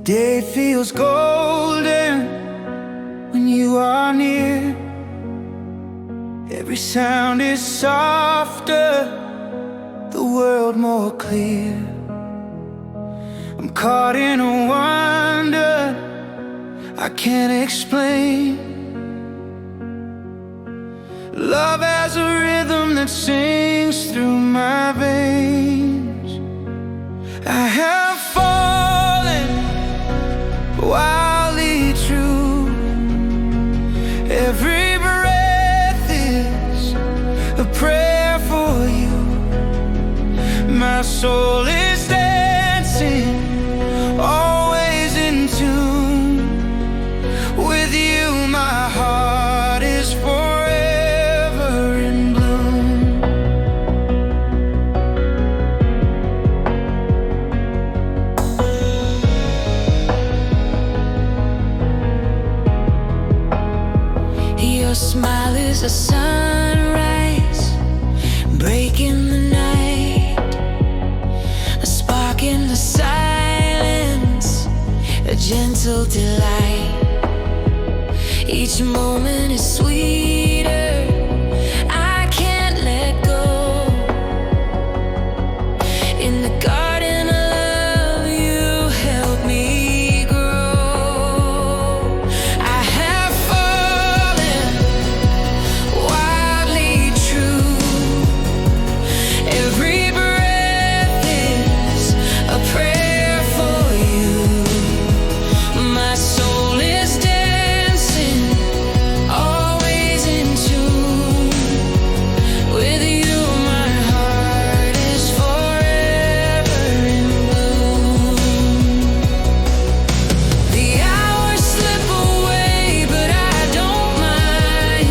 Day feels golden when you are near. Every sound is softer, the world more clear. I'm caught in a wonder I can't explain. Love has a rhythm that sings through my veins. I have fallen wildly true. Every breath is a prayer for you. My soul is dancing, always in tune. With you my heart is forever in bloom. Your smile is a sunrise, breaking the night. A spark in the silence, a gentle delight. Each moment is sweeter, I can't let go. In the garden of love, you help me grow. I have fallen wildly true. Every breath is a prayer for you. My soul is dancing, always in tune. With you my heart is forever in bloom. The hours slip away, but I don't mind.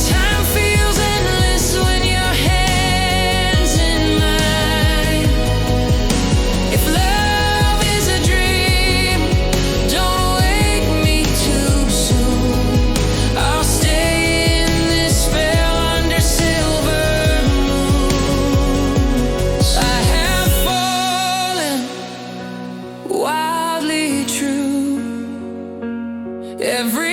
Time feels endless when your hands in mine. If love is a dream, don't wake me too soon. I'll stay in this spell under silver moons. I have fallen wildly true. Every